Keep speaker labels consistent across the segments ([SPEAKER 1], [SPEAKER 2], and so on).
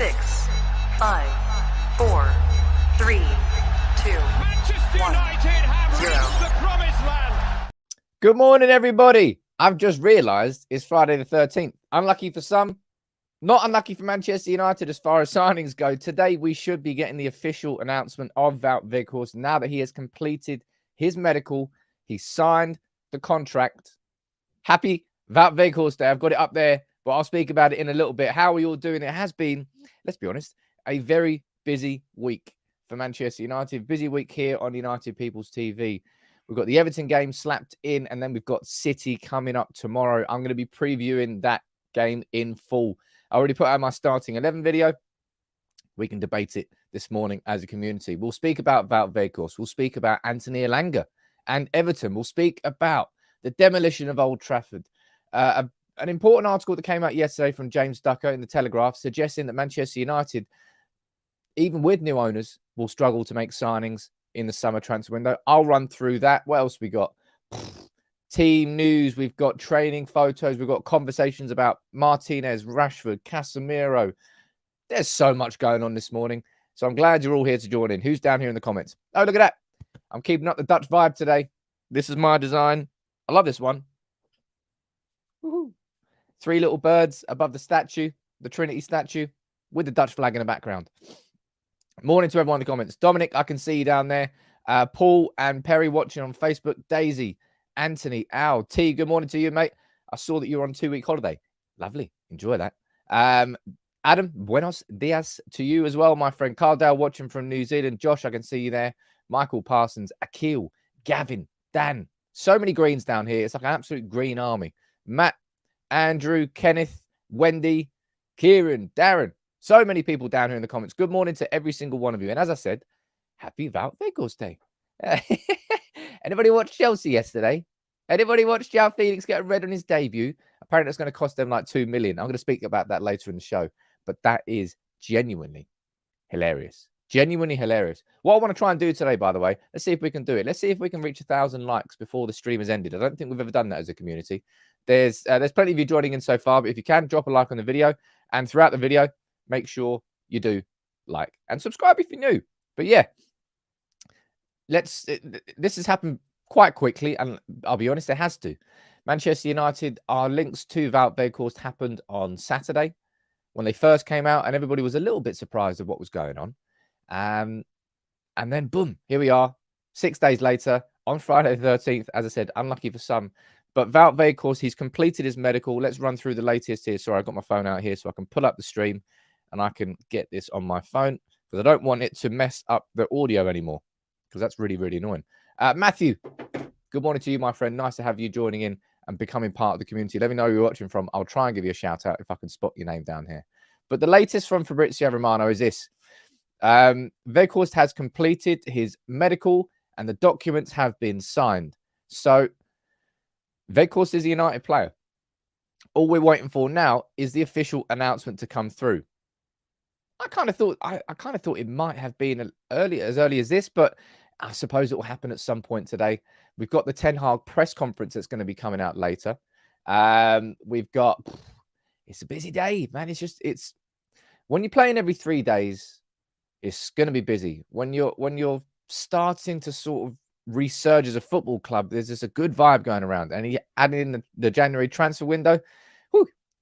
[SPEAKER 1] 6, 5, 4, 3, 2, 1, 0.
[SPEAKER 2] The promised land.
[SPEAKER 3] Good morning, everybody. I've just realised it's Friday the 13th. Unlucky for some, not unlucky for Manchester United as far as signings go. Today, we should be getting the official announcement of Wout Weghorst. Now that he has completed his medical, he signed the contract. Happy Wout Weghorst Day. I've got it up there, but I'll speak about it in a little bit. How are you all doing? It has been, let's be honest, a very busy week for Manchester United. Busy week here on United People's TV. We've got the Everton game slapped in, and then we've got City coming up tomorrow. I'm going to be previewing that game in full. I already put out my starting 11 video. We can debate it this morning as a community. We'll speak about Wout Weghorst. We'll speak about Anthony Elanga and Everton. We'll speak about the demolition of Old Trafford. An important article that came out yesterday from James Ducker in the Telegraph suggesting that Manchester United, even with new owners, will struggle to make signings in the summer transfer window. I'll run through that. What else we got? Team news. We've got training photos. We've got conversations about Martinez, Rashford, Casemiro. There's so much going on this morning. So I'm glad you're all here to join in. Who's down here in the comments? Oh, look at that. I'm keeping up the Dutch vibe today. This is my design. I love this one. Woohoo. 3 little birds above the statue, the Trinity statue, with the Dutch flag in the background. Morning to everyone in the comments. Dominic, I can see you down there. Paul and Perry watching on Facebook. Daisy, Anthony, Al, T, good morning to you, mate. I saw that you were on a 2-week holiday. Lovely. Enjoy that. Adam, buenos dias to you as well, my friend. Cardale watching from New Zealand. Josh, I can see you there. Michael Parsons, Akil, Gavin, Dan. So many greens down here. It's like an absolute green army. Matt, Andrew, Kenneth, Wendy, Kieran, Darren. So many people down here in the comments. Good morning to every single one of you. And as I said, happy Wout Weghorst Day. Anybody watch Chelsea yesterday? Anybody watch Joao Felix get a red on his debut? Apparently it's going to cost them like 2 million. I'm going to speak about that later in the show. But that is genuinely hilarious. Genuinely hilarious. What I want to try and do today, by the way, let's see if we can do it. Let's see if we can reach 1,000 likes before the stream has ended. I don't think we've ever done that as a community. There's plenty of you joining in so far, but if you can, drop a like on the video. And throughout the video, make sure you do like and subscribe if you're new. But yeah, this has happened quite quickly, and I'll be honest, it has to. Manchester United, our links to Wout Weghorst happened on Saturday when they first came out, and everybody was a little bit surprised of what was going on. And then, boom, here we are, 6 days later, on Friday the 13th, as I said, unlucky for some. But Wout Weghorst, he's completed his medical. Let's run through the latest here. Sorry, I got my phone out here so I can pull up the stream and I can get this on my phone because I don't want it to mess up the audio anymore because that's really, really annoying. Matthew, good morning to you, my friend. Nice to have you joining in and becoming part of the community. Let me know who you're watching from. I'll try and give you a shout out if I can spot your name down here. But the latest from Fabrizio Romano is this. Weghorst has completed his medical and the documents have been signed. So Weghorst is a United player. All we're waiting for now is the official announcement to come through. I kind of thought it might have been as early as this, but I suppose it will happen at some point today. We've got the Ten Hag press conference that's going to be coming out later. We've got, it's a busy day, man. It's when you're playing every 3 days, it's going to be busy. When you're starting to sort of resurge as a football club, there's just a good vibe going around. And he added in the January transfer window,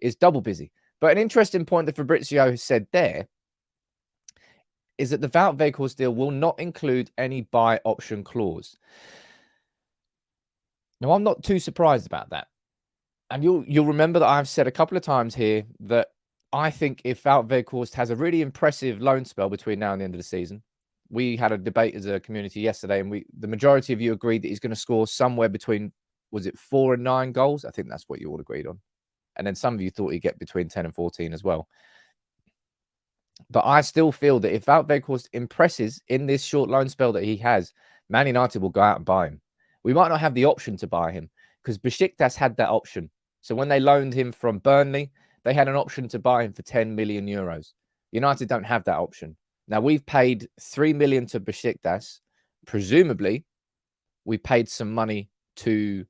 [SPEAKER 3] is double busy. But an interesting point that Fabrizio has said there is that the Wout Weghorst deal will not include any buy option clause. Now, I'm not too surprised about that. And you'll remember that I've said a couple of times here that I think if Wout Weghorst has a really impressive loan spell between now and the end of the season, we had a debate as a community yesterday, and the majority of you agreed that he's going to score somewhere between, was it 4 and 9 goals? I think that's what you all agreed on. And then some of you thought he'd get between 10 and 14 as well. But I still feel that if Wout Weghorst impresses in this short loan spell that he has, Man United will go out and buy him. We might not have the option to buy him because Besiktas had that option. So when they loaned him from Burnley, they had an option to buy him for 10 million euros. United don't have that option. Now, we've paid 3 million to Besiktas. Presumably, we paid some money to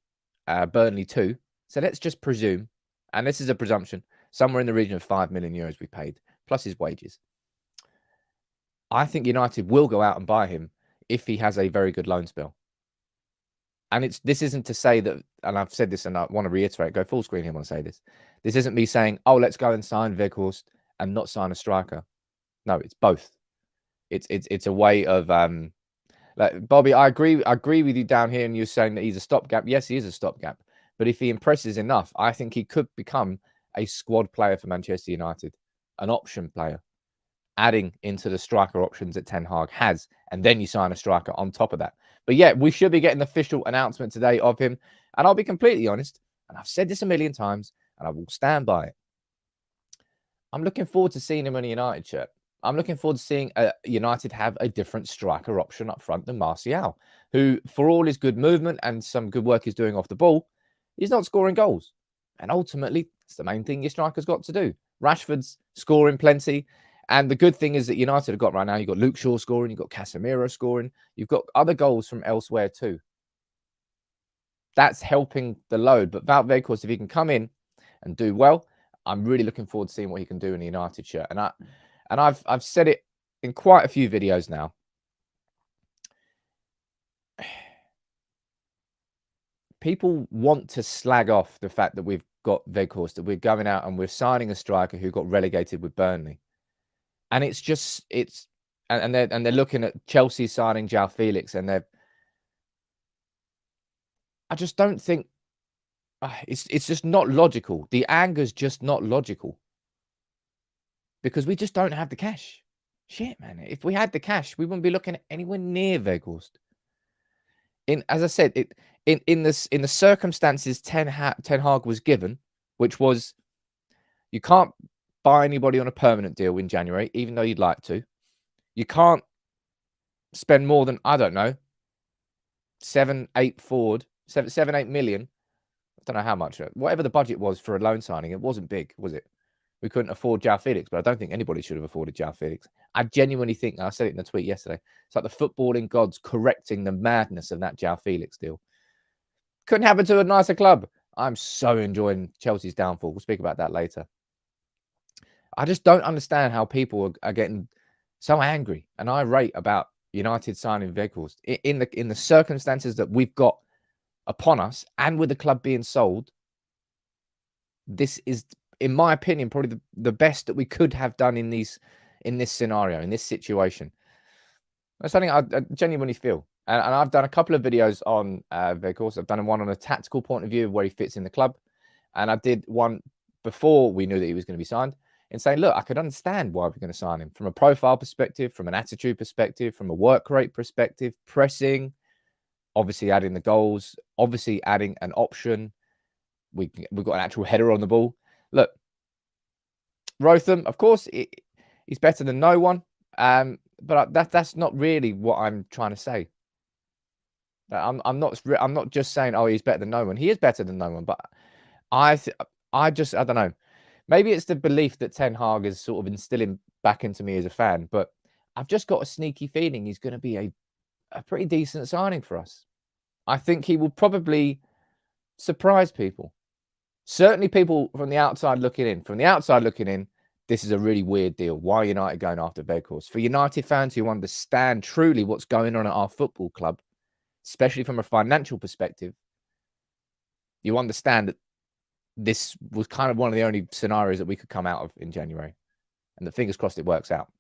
[SPEAKER 3] Burnley too. So let's just presume, and this is a presumption, somewhere in the region of 5 million euros we paid, plus his wages. I think United will go out and buy him if he has a very good loan spell. And this isn't to say that, and I've said this and I want to reiterate, go full screen here when I say this. This isn't me saying, oh, let's go and sign Weghorst and not sign a striker. No, it's both. It's a way of like Bobby, I agree with you down here, and you're saying that he's a stopgap. Yes, he is a stopgap. But if he impresses enough, I think he could become a squad player for Manchester United, an option player, adding into the striker options that Ten Hag has, and then you sign a striker on top of that. But yeah, we should be getting an official announcement today of him. And I'll be completely honest, and I've said this a million times, and I will stand by it. I'm looking forward to seeing him in a United shirt. I'm looking forward to seeing United have a different striker option up front than Martial, who, for all his good movement and some good work he's doing off the ball, he's not scoring goals. And ultimately, it's the main thing your striker's got to do. Rashford's scoring plenty. And the good thing is that United have got right now, you've got Luke Shaw scoring, you've got Casemiro scoring, you've got other goals from elsewhere too. That's helping the load. But Wout Weghorst, if he can come in and do well, I'm really looking forward to seeing what he can do in the United shirt. And I've said it in quite a few videos now. People want to slag off the fact that we've got Weghorst, that we're going out and we're signing a striker who got relegated with Burnley. And it's just, and they're looking at Chelsea signing João Felix, and I just don't think, it's just not logical. The anger's just not logical. Because we just don't have the cash. Shit, man. If we had the cash, we wouldn't be looking at anywhere near Weghorst. As I said, in the circumstances Ten Hag was given, which was you can't buy anybody on a permanent deal in January, even though you'd like to. You can't spend more than, I don't know, 7, 8 million. I don't know how much. Whatever the budget was for a loan signing, it wasn't big, was it? We couldn't afford João Felix, but I don't think anybody should have afforded João Felix. I genuinely think, and I said it in the tweet yesterday, it's like the footballing gods correcting the madness of that João Felix deal. Couldn't happen to a nicer club. I'm so enjoying Chelsea's downfall. We'll speak about that later. I just don't understand how people are getting so angry and irate about United signing Weghorst in the circumstances that we've got upon us, and with the club being sold. This is, in my opinion, probably the best that we could have done in this scenario, in this situation. That's something I genuinely feel. And I've done a couple of videos on Weghorst. I've done one on a tactical point of view of where he fits in the club. And I did one before we knew that he was going to be signed, and saying, look, I could understand why we're going to sign him from a profile perspective, from an attitude perspective, from a work rate perspective, pressing, obviously adding the goals, obviously adding an option. We've got an actual header on the ball. Look, Rotham, of course, he's better than no one. But that's not really what I'm trying to say. I'm not just saying, oh, he's better than no one. He is better than no one. But I don't know. Maybe it's the belief that Ten Hag is sort of instilling back into me as a fan. But I've just got a sneaky feeling he's going to be a pretty decent signing for us. I think he will probably surprise people. Certainly people from the outside looking in. From the outside looking in, this is a really weird deal. Why are United going after Weghorst? For United fans who understand truly what's going on at our football club, especially from a financial perspective, you understand that this was kind of one of the only scenarios that we could come out of in January. And the fingers crossed it works out.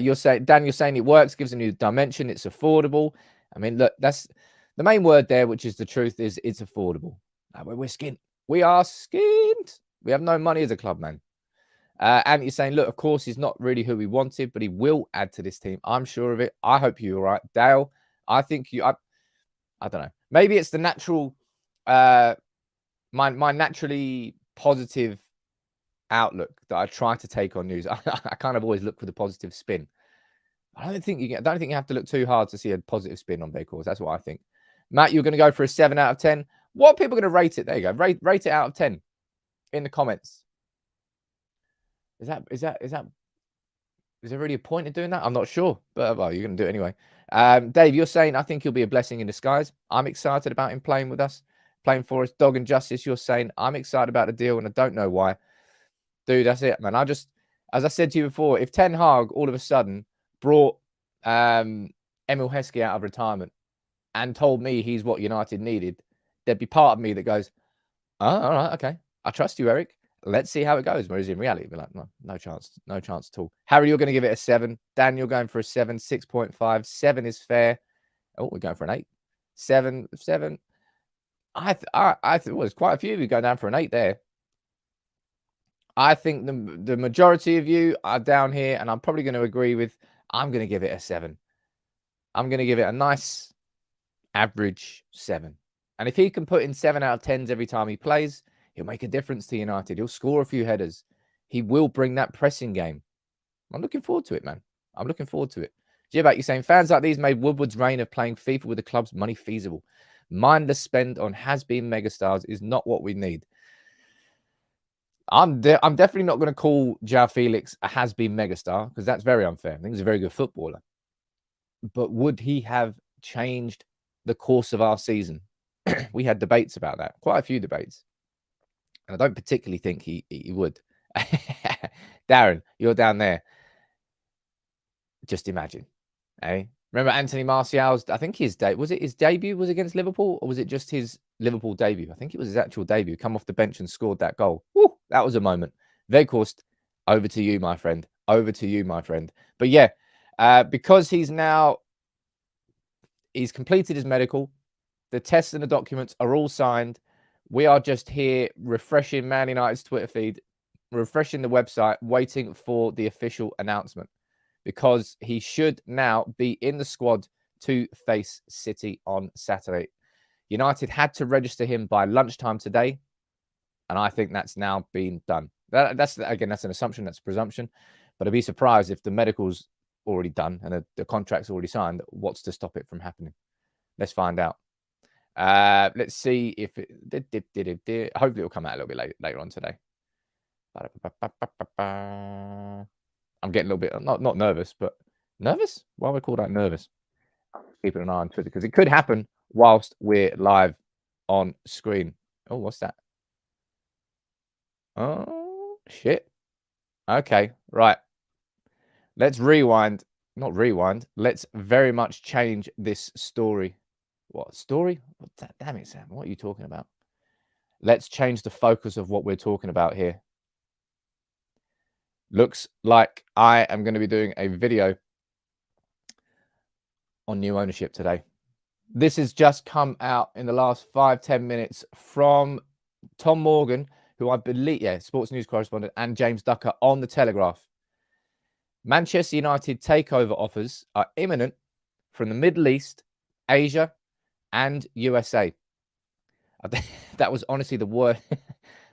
[SPEAKER 3] You're saying it works, gives a new dimension, it's affordable. I mean, look, that's the main word there, which is the truth, is it's affordable. We're skint. We are skint. We have no money as a club, man. And you're saying, look, of course, he's not really who we wanted, but he will add to this team. I'm sure of it. I hope you're right. Dale, I think I don't know. Maybe it's the natural, my naturally positive outlook that I try to take on news. I kind of always look for the positive spin. I don't think you have to look too hard to see a positive spin on Weghorst. That's what I think. Matt, you're going to go for a 7 out of 10. What are people going to rate it? There you go. Rate it out of 10 in the comments. Is there really a point in doing that? I'm not sure, but well, you're going to do it anyway. Dave, you're saying, I think he'll be a blessing in disguise. I'm excited about him playing with us, playing for us. Dog and Justice, you're saying, I'm excited about the deal, and I don't know why. Dude, that's it, man. As I said to you before, if Ten Hag all of a sudden brought Emil Heskey out of retirement and told me he's what United needed, there'd be part of me that goes, oh, all right, okay. I trust you, Eric. Let's see how it goes. Whereas in reality, be like, no chance at all. Harry, you're going to give it a 7. Dan, you're going for a 7, 6.5. 7 is fair. Oh, we're going for an 8. 7. I think there's quite a few of you going down for an 8 there. I think the majority of you are down here, and I'm probably going to agree with. I'm going to give it a 7. I'm going to give it a nice average 7. And if he can put in 7 out of 10s every time he plays, he'll make a difference to United. He'll score a few headers. He will bring that pressing game. I'm looking forward to it, man. I'm looking forward to it. G-Back, you're saying fans like these made Woodward's reign of playing FIFA with the club's money feasible. Mindless spend on has-been megastars is not what we need. I'm definitely not going to call João Felix a has-been megastar because that's very unfair. I think he's a very good footballer. But would he have changed the course of our season? We had debates about that, quite a few debates. And I don't particularly think he would. Darren, you're down there. Just imagine. Eh? Remember Anthony Martial's, I think his debut was against Liverpool, or was it just his Liverpool debut? I think it was his actual debut. Come off the bench and scored that goal. Woo, that was a moment. Weghorst, over to you, my friend. Over to you, my friend. But yeah, because he's completed his medical. The tests and the documents are all signed. We are just here refreshing Man United's Twitter feed, refreshing the website, waiting for the official announcement. Because he should now be in the squad to face City on Saturday. United had to register him by lunchtime today, and I think that's now been done. That's an assumption, that's a presumption, but I'd be surprised if the medical's already done and the contract's already signed. What's to stop it from happening? Let's find out. Let's see if it did. Hopefully it'll come out a little bit later on today. I'm getting a little bit, not nervous, but nervous? Why would I call that nervous? Keeping an eye on Twitter because it could happen whilst we're live on screen. Oh, what's that? Oh, shit. Okay, right. Let's rewind. Not rewind. Let's very much change this story. What story? Damn it, Sam. What are you talking about? Let's change the focus of what we're talking about here. Looks like I am going to be doing a video on new ownership today. This has just come out in the last 5-10 minutes from Tom Morgan, who I believe, sports news correspondent, and James Ducker on The Telegraph. Manchester United takeover offers are imminent from the Middle East, Asia, and USA. That was honestly the worst.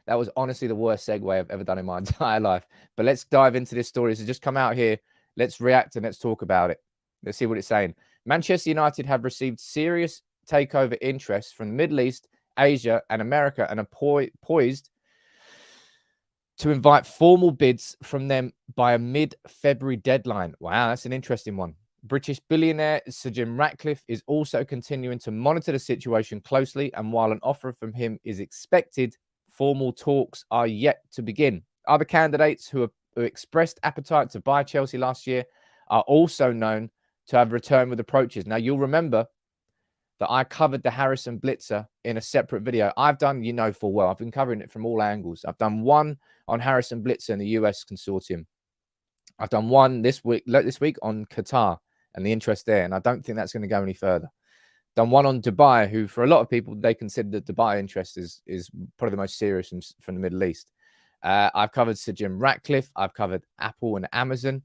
[SPEAKER 3] That was honestly the worst segue I've ever done in my entire life. But let's dive into this story. So just come out here. Let's react and let's talk about it. Let's see what it's saying. Manchester United have received serious takeover interest from the Middle East, Asia, and America and are poised to invite formal bids from them by a mid-February deadline. Wow, that's an interesting one. British billionaire Sir Jim Ratcliffe is also continuing to monitor the situation closely, and while an offer from him is expected, formal talks are yet to begin. Other candidates who expressed appetite to buy Chelsea last year are also known to have returned with approaches. Now, you'll remember that I covered the Harrison Blitzer in a separate video. I've done, full well, I've been covering it from all angles. I've done one on Harrison Blitzer and the US consortium. I've done one this week on Qatar and the interest there, and I don't think that's going to go any further. Done one on Dubai, who for a lot of people, they consider the Dubai interest is probably the most serious from the Middle East. I've covered Sir Jim Ratcliffe. I've covered Apple and Amazon.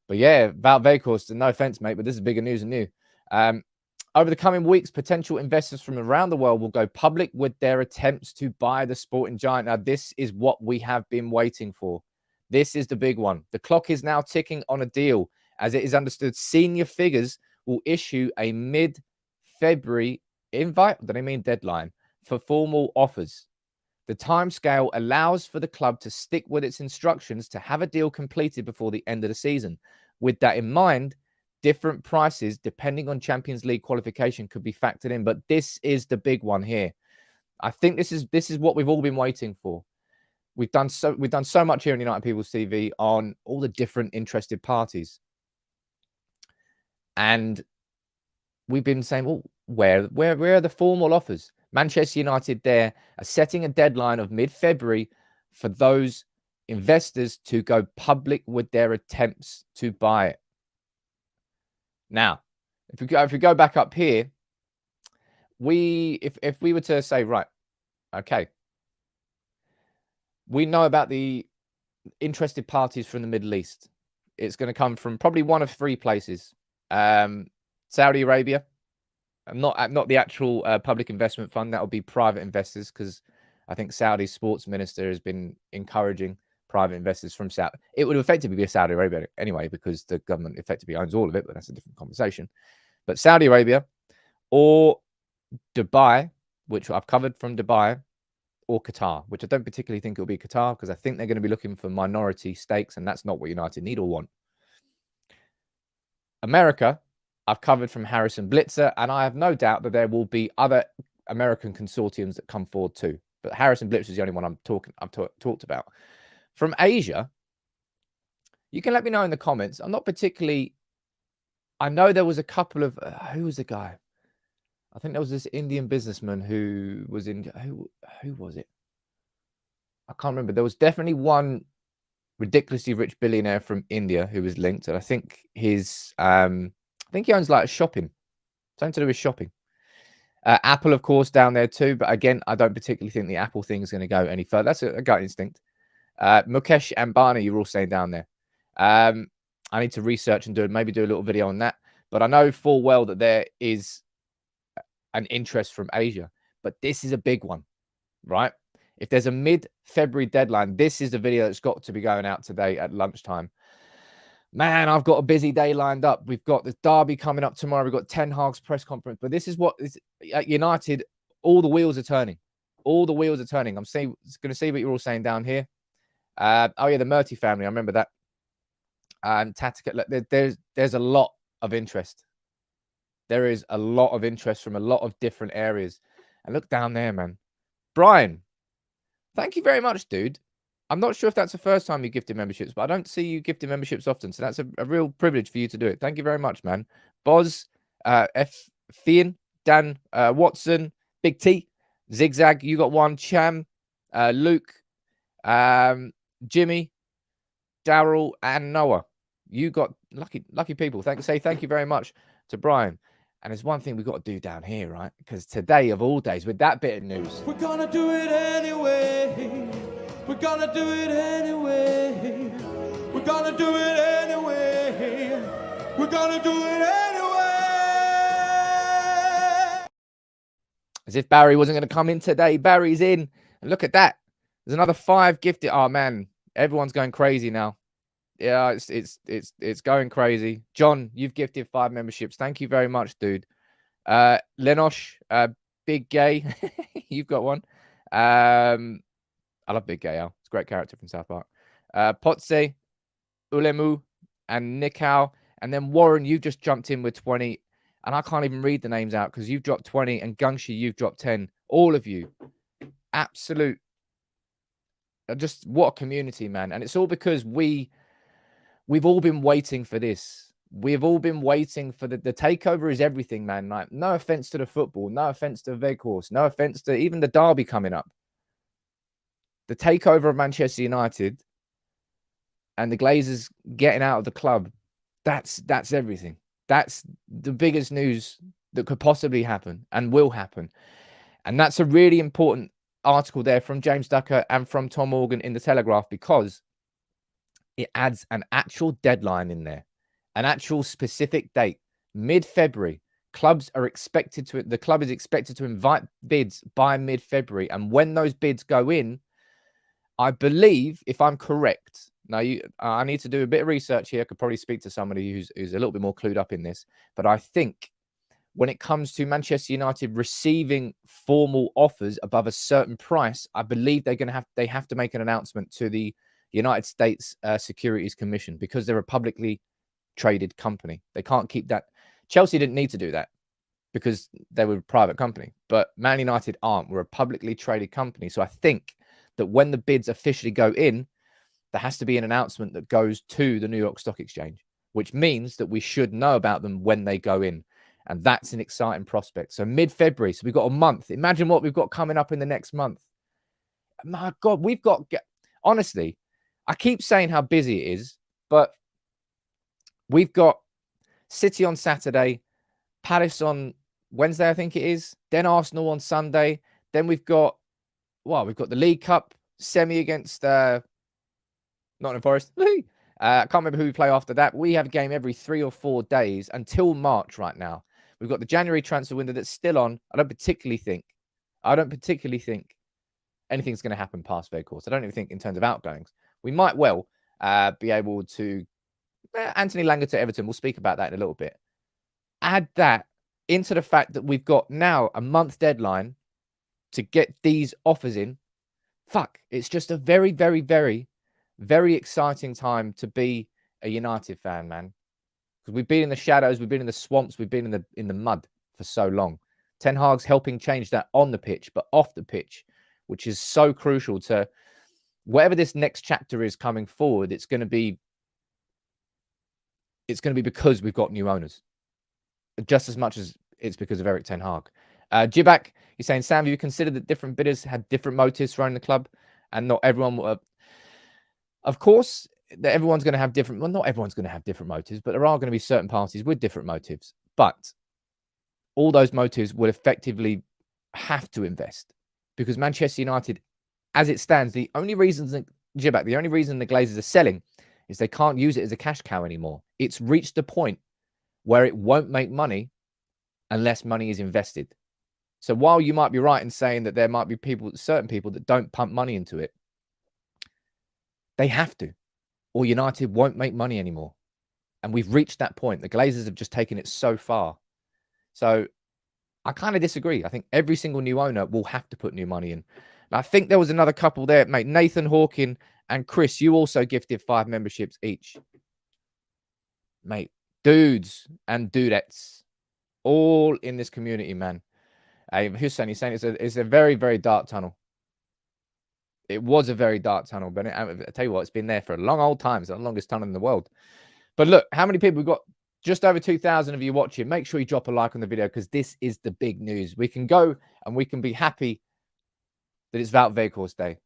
[SPEAKER 3] But yeah, Wout Weghorst, no offense, mate, but this is bigger news than you. Over the coming weeks, potential investors from around the world will go public with their attempts to buy the sporting giant. Now, this is what we have been waiting for. This is the big one. The clock is now ticking on a deal. As it is understood, senior figures will issue a mid-February deadline for formal offers. The timescale allows for the club to stick with its instructions to have a deal completed before the end of the season. With that in mind, different prices, depending on Champions League qualification, could be factored in. But this is the big one here. I think this is what we've all been waiting for. we've done so much here on United People's TV on all the different interested parties. And we've been saying, well, where are the formal offers? Manchester United there are setting a deadline of mid-February for those investors to go public with their attempts to buy it. Now, if we go back up here, if we were to say, right, okay, we know about the interested parties from the Middle East. It's going to come from probably one of three places. Saudi Arabia, not the actual public investment fund. That will be private investors, because I think Saudi's sports minister has been encouraging private investors from Saudi. It would effectively be Saudi Arabia anyway, because the government effectively owns all of it, but that's a different conversation. But Saudi Arabia or Dubai, which I've covered from Dubai, or Qatar, which I don't particularly think it'll be Qatar, because I think they're going to be looking for minority stakes, and that's not what United need or want. America, I've covered from Harrison Blitzer, and I have no doubt that there will be other American consortiums that come forward too. But Harrison Blitzer is the only one I've talked about. From Asia, you can let me know in the comments. I'm not particularly. I know there was a couple of who was the guy? I think there was this Indian businessman who was in. Who was it? I can't remember. There was definitely one ridiculously rich billionaire from India who was linked, and I think his. I think he owns like something to do with shopping. Apple, of course, down there too. But again, I don't particularly think the Apple thing is going to go any further. That's a gut instinct. Mukesh Ambani, you're all saying down there. I need to research and maybe do a little video on that. But I know full well that there is an interest from Asia. But this is a big one, right? If there's a mid-February deadline, this is the video that's got to be going out today at lunchtime. Man, I've got a busy day lined up. We've got this derby coming up tomorrow. We've got Ten Hag's press conference. But this is what is at United. All the wheels are turning. All the wheels are turning. I'm going to see what you're all saying down here. Oh yeah, the Murty family. I remember that. And Tatica. There's a lot of interest. There is a lot of interest from a lot of different areas. And look down there, man. Brian, thank you very much, dude. I'm not sure if that's the first time you gifted memberships, but I don't see you gifting memberships often. So that's a real privilege for you to do it. Thank you very much, man. Boz, F. Fian, Dan, Watson, Big T, Zigzag, you got one. Cham, Luke, Jimmy, Daryl, and Noah. You got lucky people. Thank you very much to Brian. And there's one thing we've got to do down here, right? Because today of all days, with that bit of news,
[SPEAKER 2] we're gonna do it anyway. We're gonna do it anyway. We're gonna do it anyway. We're gonna do it anyway.
[SPEAKER 3] As if Barry wasn't going to come in today. Barry's in. And look at that. There's another 5 gifted. Oh man, everyone's going crazy now. Yeah, it's going crazy. John, you've gifted 5 memberships. Thank you very much, dude. Lenosh, Big Gay, you've got one. I love Big Gay Al. It's a great character from South Park. Potse, Ulemu, and Nikau. And then Warren, you just jumped in with 20. And I can't even read the names out because you've dropped 20. And Gungshi, you've dropped 10. All of you. Absolute. Just what a community, man. And it's all because we've all been waiting for this. We've all been waiting for the takeover is everything, man. Like, no offense to the football. No offense to Weghorst. No offense to even the derby coming up. The takeover of Manchester United and the Glazers getting out of the club, that's everything. That's the biggest news that could possibly happen and will happen. And that's a really important article there from James Ducker and from Tom Morgan in the Telegraph, because it adds an actual deadline in there, an actual specific date, mid-February. The club is expected to invite bids by mid-February. And when those bids go in, I believe, if I'm correct, now I need to do a bit of research here. I could probably speak to somebody who's a little bit more clued up in this. But I think when it comes to Manchester United receiving formal offers above a certain price, I believe they have to make an announcement to the United States Securities Commission, because they're a publicly traded company. They can't keep that. Chelsea didn't need to do that because they were a private company, but Man United aren't. We're a publicly traded company. So I think that when the bids officially go in, there has to be an announcement that goes to the New York Stock Exchange, which means that we should know about them when they go in. And that's an exciting prospect. So mid-February, so we've got a month. Imagine what we've got coming up in the next month. My God, honestly, I keep saying how busy it is, but we've got City on Saturday, Palace on Wednesday, I think it is, then Arsenal on Sunday. Then we've got the League Cup semi against Nottingham Forest. I can't remember who we play after that. We have a game every 3 or 4 days until March right now. We've got the January transfer window that's still on. I don't particularly think anything's going to happen past Weghorst. I don't even think in terms of outgoings. We might well be able to... Anthony Elanga to Everton. We'll speak about that in a little bit. Add that into the fact that we've got now a month deadline to get these offers in. Fuck. It's just a very, very, very, very exciting time to be a United fan, man. Because we've been in the shadows, we've been in the swamps, we've been in the mud for so long. Ten Hag's helping change that on the pitch, but off the pitch, which is so crucial to whatever this next chapter is coming forward. It's going to be because we've got new owners, just as much as it's because of Eric Ten Hag. Jibak, he's saying, Sam, have you considered that different bidders had different motives for owning the club, and not everyone? Of course, that everyone's going to have different. Well, not everyone's going to have different motives, but there are going to be certain parties with different motives. But all those motives will effectively have to invest, because Manchester United, as it stands, the only reason the Glazers are selling is they can't use it as a cash cow anymore. It's reached a point where it won't make money unless money is invested. So while you might be right in saying that there might be certain people that don't pump money into it, they have to, or United won't make money anymore. And we've reached that point. The Glazers have just taken it so far. So I kind of disagree. I think every single new owner will have to put new money in. And I think there was another couple there, mate. Nathan Hawking and Chris, you also gifted 5 memberships each. Mate, dudes and dudettes, all in this community, man. Hussein, he's saying it's a very, very dark tunnel. It was a very dark tunnel, but I tell you what, it's been there for a long old time. It's the longest tunnel in the world. But look, how many people we've got? Just over 2,000 of you watching. Make sure you drop a like on the video, because this is the big news. We can go and we can be happy that it's Wout Weghorst Day.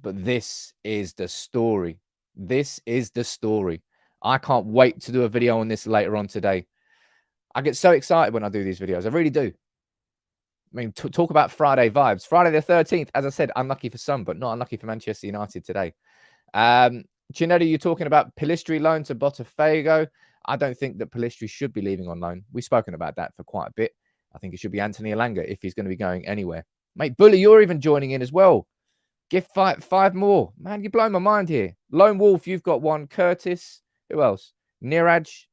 [SPEAKER 3] But this is the story. This is the story. I can't wait to do a video on this later on today. I get so excited when I do these videos. I really do. I mean, talk about Friday vibes. Friday the 13th, as I said, unlucky for some, but not unlucky for Manchester United today. Chinetta, you're talking about Pellistri loan to Botafogo. I don't think that Pellistri should be leaving on loan. We've spoken about that for quite a bit. I think it should be Anthony Elanga if he's going to be going anywhere. Mate, Bully, you're even joining in as well. Give 5 more. Man, you're blowing my mind here. Lone Wolf, you've got 1. Curtis. Who else? Niraj.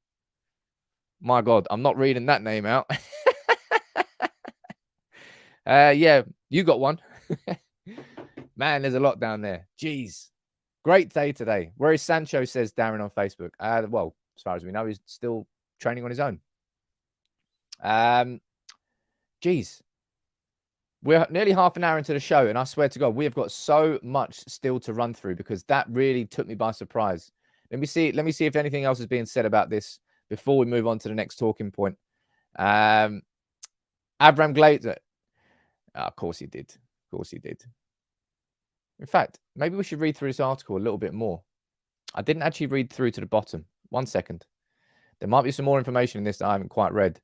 [SPEAKER 3] My God, I'm not reading that name out. Yeah, you got 1. Man, there's a lot down there. Jeez. Great day today. Where is Sancho, says Darren on Facebook. Well, as far as we know, he's still training on his own. Jeez. We're nearly half an hour into the show, and I swear to God, we have got so much still to run through, because that really took me by surprise. Let me see if anything else is being said about this before we move on to the next talking point. Avram Glazer. Of course he did. Of course he did. In fact, maybe we should read through this article a little bit more. I didn't actually read through to the bottom. 1 second. There might be some more information in this that I haven't quite read.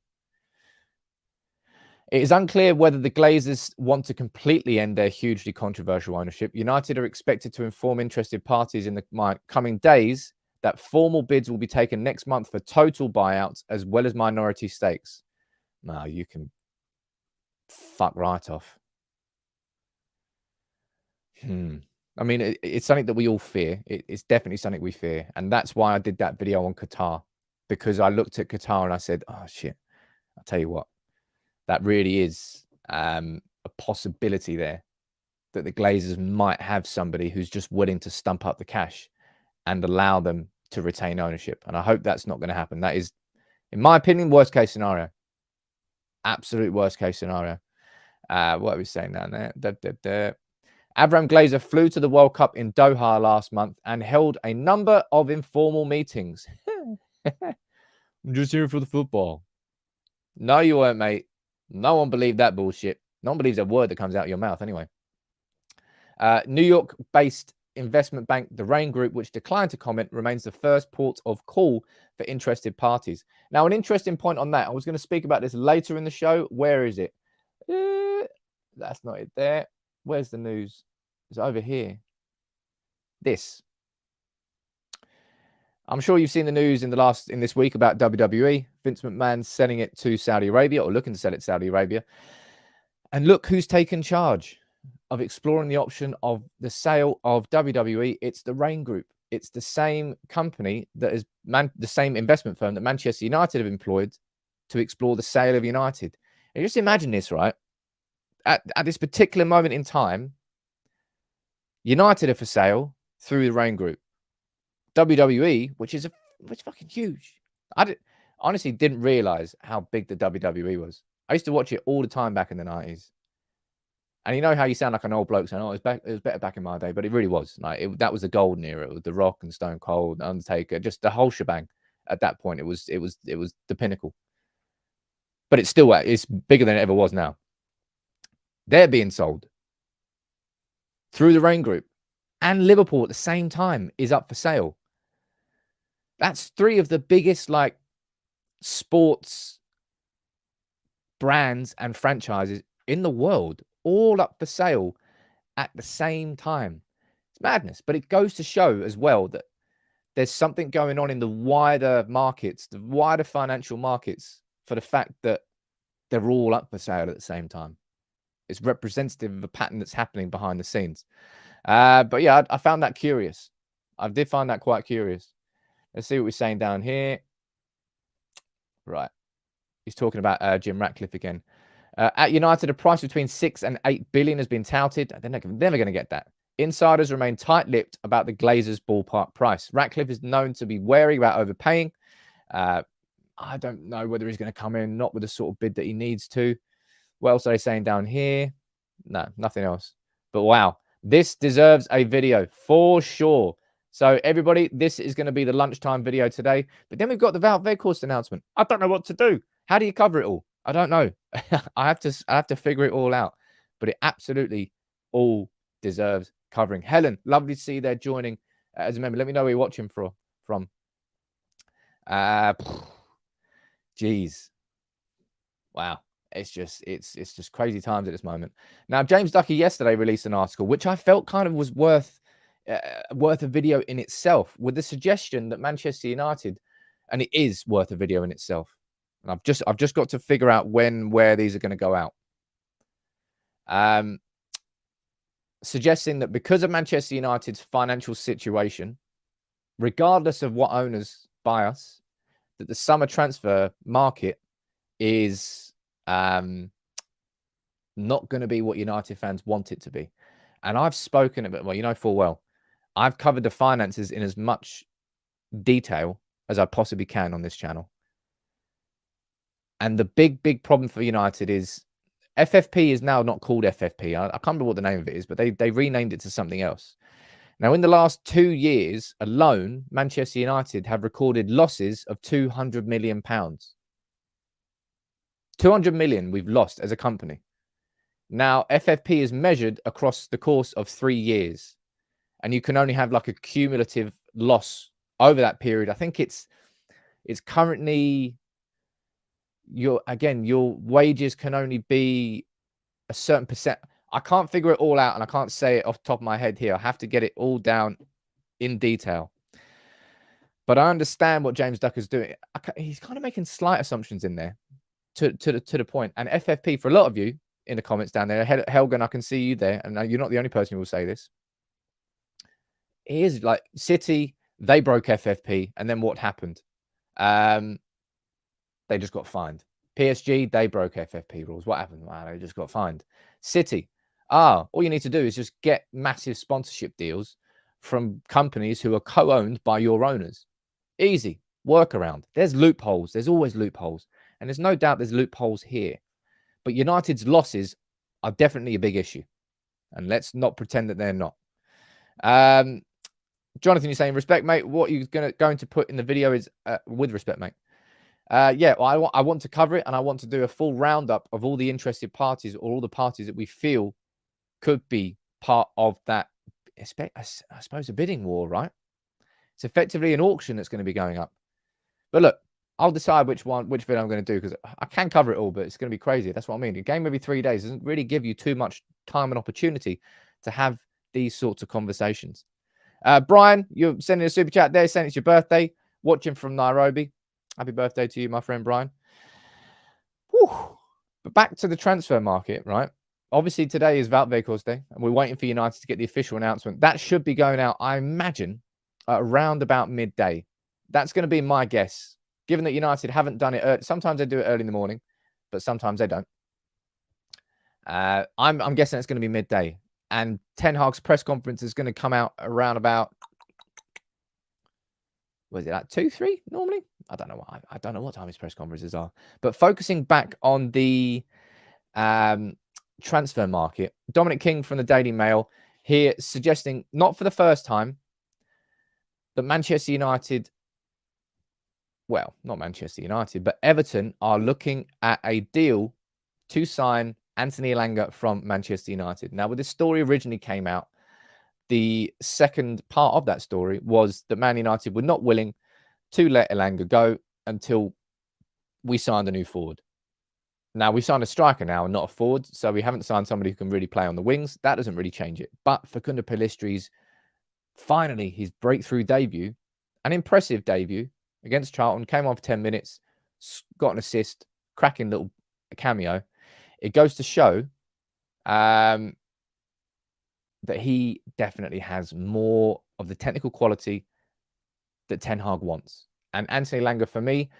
[SPEAKER 3] It is unclear whether the Glazers want to completely end their hugely controversial ownership. United are expected to inform interested parties in the coming days that formal bids will be taken next month for total buyouts as well as minority stakes. No, you can fuck right off. I mean, it's something that we all fear. It's definitely something we fear. And that's why I did that video on Qatar, because I looked at Qatar and I said, oh, shit, I'll tell you what, that really is a possibility there, that the Glazers might have somebody who's just willing to stump up the cash and allow them to retain ownership. And I hope that's not going to happen. That is, in my opinion, worst case scenario. Absolute worst case scenario. What are we saying down there? Avram Glazer flew to the World Cup in Doha last month and held a number of informal meetings. I'm just here for the football. No, you weren't, mate. No one believed that bullshit. No one believes a word that comes out of your mouth anyway. New York-based investment bank, the Rain Group, which declined to comment, remains the first port of call for interested parties. Now, an interesting point on that. I was going to speak about this later in the show. Where is it? That's not it there. Where's the news? It's over here. This. I'm sure you've seen the news in this week about WWE. Vince McMahon selling it to Saudi Arabia, or looking to sell it to Saudi Arabia. And look who's taken charge of exploring the option of the sale of WWE. It's the Rain Group. It's the same company that is the same investment firm that Manchester United have employed to explore the sale of United. And just imagine this, right? At this particular moment in time, United are for sale through the Rain Group. WWE, which is fucking huge. I honestly didn't realize how big the WWE was. I used to watch it all the time back in the 90s. And you know how you sound like an old bloke saying, "Oh, it was better back in my day," but it really was. Like that was the golden era. It was The Rock and Stone Cold, Undertaker, just the whole shebang. At that point, it was the pinnacle. But it's bigger than it ever was now. They're being sold through the Rain Group, and Liverpool at the same time is up for sale. That's three of the biggest sports brands and franchises in the world, all up for sale at the same time. It's madness, but it goes to show as well that there's something going on in the wider markets, the wider financial markets, for the fact that they're all up for sale at the same time. It's representative of a pattern that's happening behind the scenes. But yeah, I found that curious. I did find that quite curious. Let's see what we're saying down here. Right. He's talking about Jim Ratcliffe again. At United, a price between 6 and 8 billion has been touted. They're never going to get that. Insiders remain tight-lipped about the Glazers' ballpark price. Ratcliffe is known to be wary about overpaying. I don't know whether he's going to come in, not with the sort of bid that he needs to. What else are they saying down here? No, nothing else. But wow, this deserves a video for sure. So everybody, this is going to be the lunchtime video today. But then we've got the Wout Weghorst announcement. I don't know what to do. How do you cover it all? I don't know. I have to figure it all out. But it absolutely all deserves covering. Helen, lovely to see you there joining as a member. Let me know where you're watching from. Geez. Wow. It's just crazy times at this moment. Now, James Ducky yesterday released an article, which I felt kind of was worth a video in itself, with the suggestion that Manchester United, and it is worth a video in itself. And I've just got to figure out where these are going to go out. Suggesting that because of Manchester United's financial situation, regardless of what owners buy us, that the summer transfer market is not going to be what United fans want it to be. And I've spoken about, well, you know full well, I've covered the finances in as much detail as I possibly can on this channel. And the big problem for United is FFP is now not called FFP. I can't remember what the name of it is, but they renamed it to something else. Now, in the last 2 years alone, Manchester United have recorded losses of £200 million. 200 million we've lost as a company. Now, FFP is measured across the course of 3 years. And you can only have like a cumulative loss over that period. I think it's currently your wages can only be a certain percent. I can't figure it all out, and I can't say it off the top of my head here. I have to get it all down in detail. But I understand what James Ducker's doing. He's kind of making slight assumptions in there to the point. And FFP, for a lot of you in the comments down there, Helgen, I can see you there, and you're not the only person who will say this. It is like City, they broke FFP, and then what happened? They just got fined. PSG, they broke FFP rules. What happened? Wow, they just got fined. City, all you need to do is just get massive sponsorship deals from companies who are co-owned by your owners. Easy workaround. There's loopholes. There's always loopholes. And there's no doubt there's loopholes here. But United's losses are definitely a big issue. And let's not pretend that they're not. Jonathan, you're saying, respect, mate. What you're going to put in the video is with respect, mate. Yeah, well, I want to cover it, and I want to do a full roundup of all the interested parties, or all the parties that we feel could be part of that, I suppose, a bidding war, right? It's effectively an auction that's going to be going up. But look, I'll decide which video I'm going to do, because I can cover it all, but it's going to be crazy. That's what I mean. A game every 3 days doesn't really give you too much time and opportunity to have these sorts of conversations. Brian, you're sending a super chat there saying it's your birthday. Watching from Nairobi. Happy birthday to you, my friend Brian. Whew. But back to the transfer market, right? Obviously, today is Wout Weghorst Day, and we're waiting for United to get the official announcement. That should be going out, I imagine, around about midday. That's going to be my guess, given that United haven't done it early. Sometimes they do it early in the morning, but sometimes they don't. I'm guessing it's going to be midday. And Ten Hag's press conference is going to come out around about, was it like 2, 3 normally? I don't know. I don't know what time his press conferences are. But focusing back on the transfer market, Dominic King from the Daily Mail here suggesting, not for the first time, that Manchester United, well, not Manchester United, but Everton are looking at a deal to sign Anthony Elanga from Manchester United. Now, when this story originally came out, the second part of that story was that Man United were not willing to let Elanga go until we signed a new forward. Now, we signed a striker now and not a forward, so we haven't signed somebody who can really play on the wings. That doesn't really change it. But Facundo Pellistri's finally his breakthrough debut, an impressive debut against Charlton, came on for 10 minutes, got an assist, cracking little cameo. It goes to show that he definitely has more of the technical quality that Ten Hag wants. And Anthony Elanga, for me,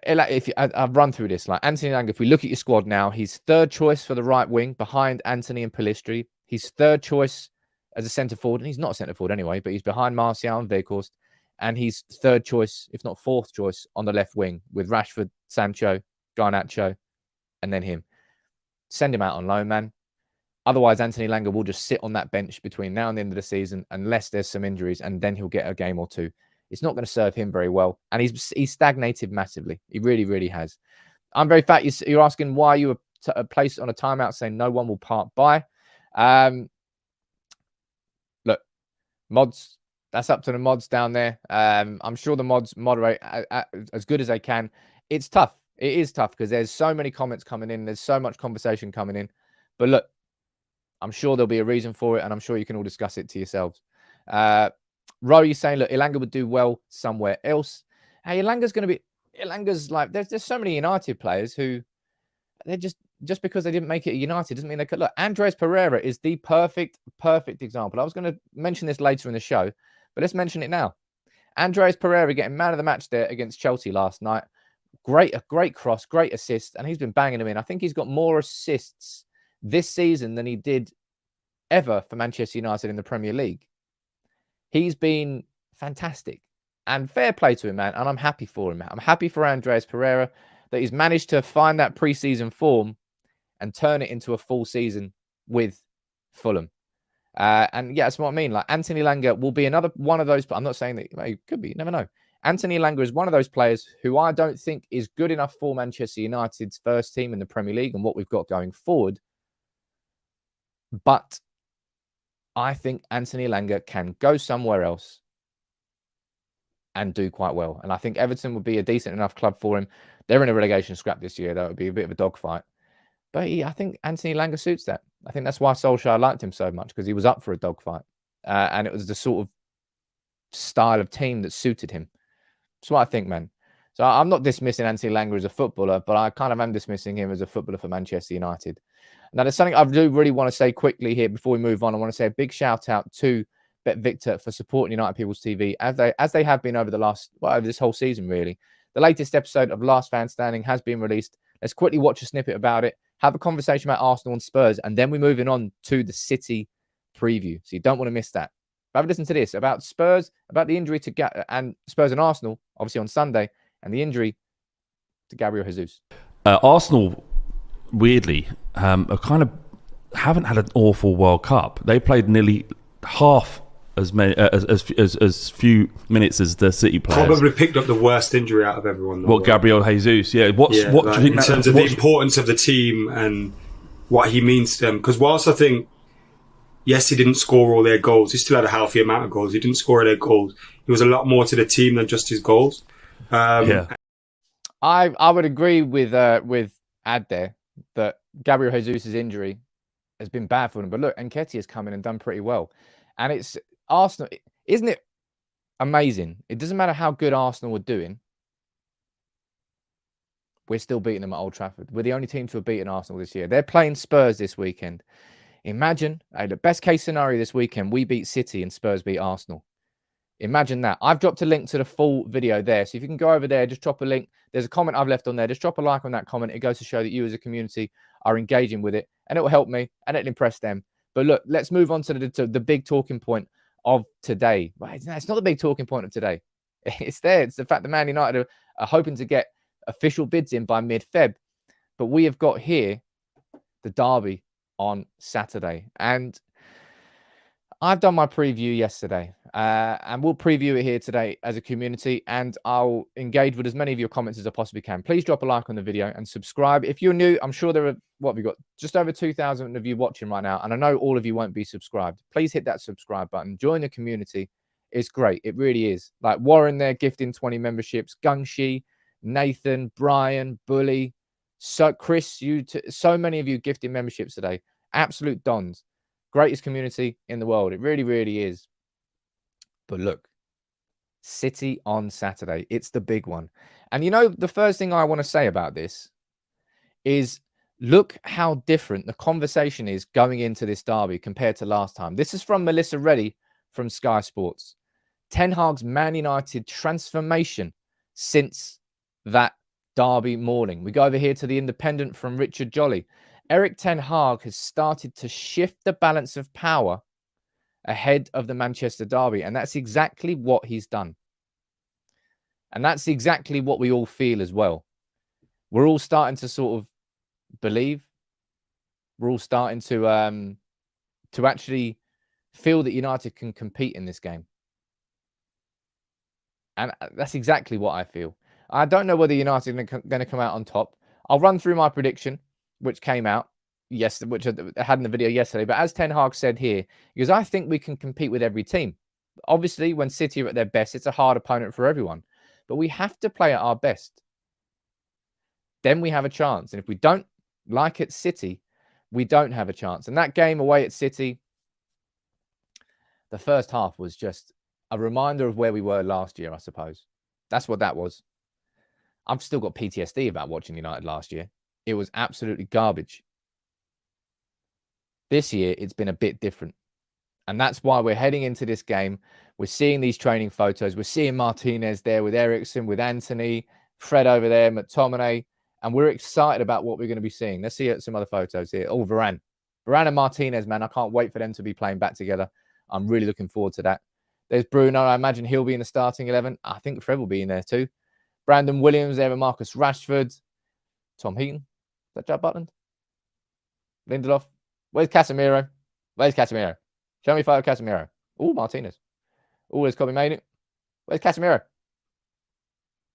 [SPEAKER 3] I've run through this. Like Anthony Elanga, if we look at your squad now, he's third choice for the right wing behind Anthony and Pellistri. He's third choice as a centre forward, and he's not a centre forward anyway, but he's behind Martial and Weghorst. And he's third choice, if not fourth choice, on the left wing with Rashford, Sancho, Garnacho, and then him. Send him out on loan, man. Otherwise, Anthony Elanga will just sit on that bench between now and the end of the season unless there's some injuries, and then he'll get a game or two. It's not going to serve him very well. And he's stagnated massively. He really, really has. I'm very fat. You're asking why you were placed on a timeout saying no one will part by. Look, mods, that's up to the mods down there. I'm sure the mods moderate as good as they can. It's tough. It is tough because there's so many comments coming in. There's so much conversation coming in. But look, I'm sure there'll be a reason for it, and I'm sure you can all discuss it to yourselves. Ro, you're saying, look, Elanga would do well somewhere else. Hey, Elanga's like, there's so many United players who they're just because they didn't make it at United doesn't mean they could. Look, Andres Pereira is the perfect example. I was going to mention this later in the show, but let's mention it now. Andres Pereira getting man of the match there against Chelsea last night. A great cross, great assist, and he's been banging them in. I think he's got more assists this season than he did ever for Manchester United in the Premier League. He's been fantastic, and fair play to him, man. And I'm happy for him. I'm happy for Andres Pereira that he's managed to find that pre-season form and turn it into a full season with Fulham. And yeah, that's what I mean. Like Anthony Elanga will be another one of those. But I'm not saying that he could be. You never know. Anthony Elanga is one of those players who I don't think is good enough for Manchester United's first team in the Premier League and what we've got going forward. But I think Anthony Elanga can go somewhere else and do quite well. And I think Everton would be a decent enough club for him. They're in a relegation scrap this year. That would be a bit of a dogfight. But I think Anthony Elanga suits that. I think that's why Solskjaer liked him so much, because he was up for a dogfight. And it was the sort of style of team that suited him. That's what I think, man. So I'm not dismissing Anthony Elanga as a footballer, but I kind of am dismissing him as a footballer for Manchester United. Now, there's something I do really want to say quickly here before we move on. I want to say a big shout out to BetVictor for supporting United People's TV as they have been over over this whole season, really. The latest episode of Last Fan Standing has been released. Let's quickly watch a snippet about it, have a conversation about Arsenal and Spurs, and then we're moving on to the City preview. So you don't want to miss that. But have a listen to this about Spurs, about the injury to and Spurs and Arsenal, obviously on Sunday, and the injury to Gabriel Jesus.
[SPEAKER 4] Arsenal, weirdly, are kind of haven't had an awful World Cup. They played nearly half as many as few minutes as the City players.
[SPEAKER 5] Probably picked up the worst injury out of everyone.
[SPEAKER 4] What, Gabriel Jesus? Yeah. What do you think
[SPEAKER 5] in terms of the importance of the team and what he means to them? Because whilst I think, yes, he didn't score all their goals, he still had a healthy amount of goals. He didn't score all their goals. He was a lot more to the team than just his goals.
[SPEAKER 3] I would agree with Ad there that Gabriel Jesus' injury has been bad for them. But look, Nketiah's come in and done pretty well. And it's Arsenal. Isn't it amazing? It doesn't matter how good Arsenal were doing. We're still beating them at Old Trafford. We're the only team to have beaten Arsenal this year. They're playing Spurs this weekend. Imagine, the best case scenario this weekend, we beat City and Spurs beat Arsenal. Imagine that. I've dropped a link to the full video there. So if you can go over there, just drop a link. There's a comment I've left on there. Just drop a like on that comment. It goes to show that you as a community are engaging with it. And it will help me and it'll impress them. But look, let's move on to the big talking point of today. Right, it's not the big talking point of today. It's there. It's the fact that Man United are hoping to get official bids in by mid-Feb. But we have got here the derby on Saturday. And I've done my preview yesterday. And we'll preview it here today as a community. And I'll engage with as many of your comments as I possibly can. Please drop a like on the video and subscribe. If you're new, I'm sure there are, what have we got? Just over 2,000 of you watching right now. And I know all of you won't be subscribed. Please hit that subscribe button. Join the community. It's great. It really is. Like Warren there gifting 20 memberships. Gungshi, Nathan, Brian, Bully, Chris, so many of you gifting memberships today. Absolute dons. Greatest community in the world. It really, really is. But look, City on Saturday. It's the big one. And you know, the first thing I want to say about this is look how different the conversation is going into this derby compared to last time. This is from Melissa Reddy from Sky Sports. Ten Hag's Man United transformation since that derby morning. We go over here to the Independent from Richard Jolly. Erik Ten Hag has started to shift the balance of power ahead of the Manchester derby. And that's exactly what he's done. And that's exactly what we all feel as well. We're all starting to sort of believe. We're all starting to actually feel that United can compete in this game. And that's exactly what I feel. I don't know whether United are going to come out on top. I'll run through my prediction, which came out yesterday, which I had in the video yesterday. But as Ten Hag said here, because I think we can compete with every team. Obviously, when City are at their best, it's a hard opponent for everyone. But we have to play at our best. Then we have a chance. And if we don't, like at City, we don't have a chance. And that game away at City, the first half was just a reminder of where we were last year, I suppose. That's what that was. I've still got PTSD about watching United last year. It was absolutely garbage. This year, it's been a bit different. And that's why we're heading into this game. We're seeing these training photos. We're seeing Martinez there with Eriksen, with Anthony, Fred over there, McTominay. And we're excited about what we're going to be seeing. Let's see some other photos here. Oh, Varane. Varane and Martinez, man. I can't wait for them to be playing back together. I'm really looking forward to that. There's Bruno. I imagine he'll be in the starting 11. I think Fred will be in there too. Brandon Williams there with Marcus Rashford. Tom Heaton. Is that Jack Butland? Lindelof. Where's Casemiro? Where's Casemiro? Show me photo of Casemiro. Oh, Martinez. Oh, there's Kobe Mainoo. Where's Casemiro?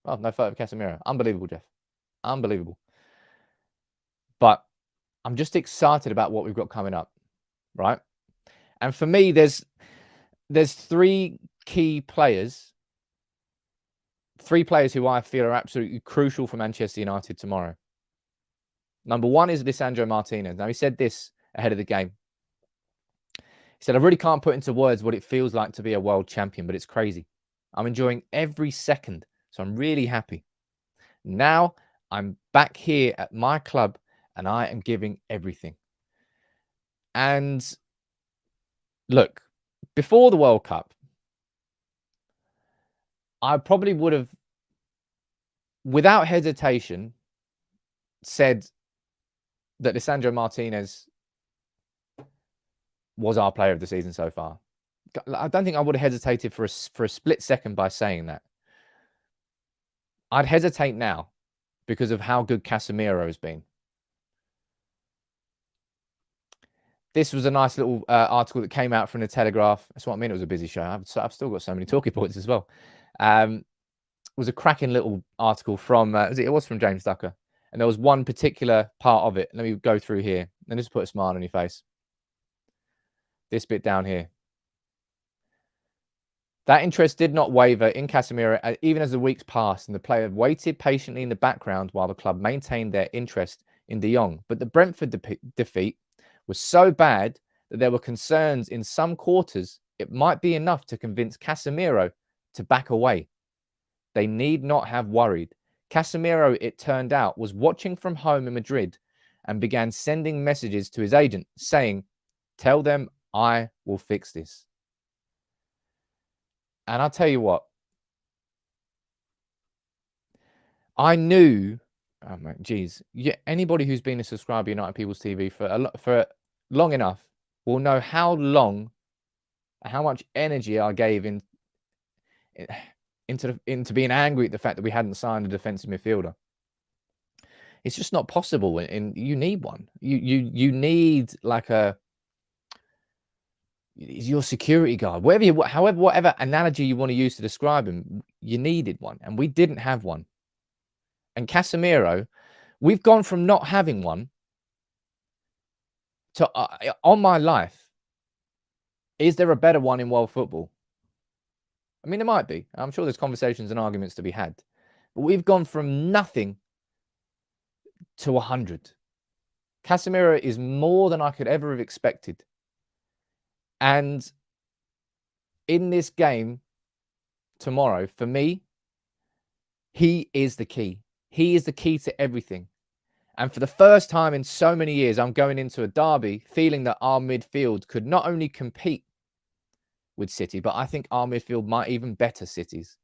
[SPEAKER 3] Oh, no photo of Casemiro. Unbelievable, Jeff. Unbelievable. But I'm just excited about what we've got coming up, right? And for me, there's three key players, who I feel are absolutely crucial for Manchester United tomorrow. Number one is Lisandro Martinez. Now, he said this ahead of the game. He said, I really can't put into words what it feels like to be a world champion, but it's crazy. I'm enjoying every second, so I'm really happy. Now, I'm back here at my club, and I am giving everything. And look, before the World Cup, I probably would have, without hesitation, said that Lisandro Martinez was our player of the season so far. I don't think I would have hesitated for a split second by saying that. I'd hesitate now because of how good Casemiro has been. This was a nice little article that came out from the Telegraph. That's what I mean. It was a busy show. I've still got so many talking points as well. It was a cracking little article from, it was from James Ducker. And there was one particular part of it. Let me go through here. And just put a smile on your face. This bit down here. That interest did not waver in Casemiro, even as the weeks passed and the player waited patiently in the background while the club maintained their interest in De Jong. But the Brentford defeat was so bad that there were concerns in some quarters it might be enough to convince Casemiro to back away. They need not have worried. Casemiro, it turned out, was watching from home in Madrid and began sending messages to his agent saying, "Tell them I will fix this." And I'll tell you what, I knew, oh my, geez, yeah, anybody who's been a subscriber to United People's TV for long enough will know how much energy I gave into being angry at the fact that we hadn't signed a defensive midfielder. It's just not possible, and you need one. You need like your security guard, whatever analogy you want to use to describe him, you needed one, and we didn't have one. And Casemiro, we've gone from not having one to, on my life, is there a better one in world football? I mean, there might be. I'm sure there's conversations and arguments to be had. But we've gone from nothing to 100. Casemiro is more than I could ever have expected. And in this game tomorrow, for me, he is the key. He is the key to everything. And for the first time in so many years, I'm going into a derby feeling that our midfield could not only compete with City, but I think our midfield might even better City's.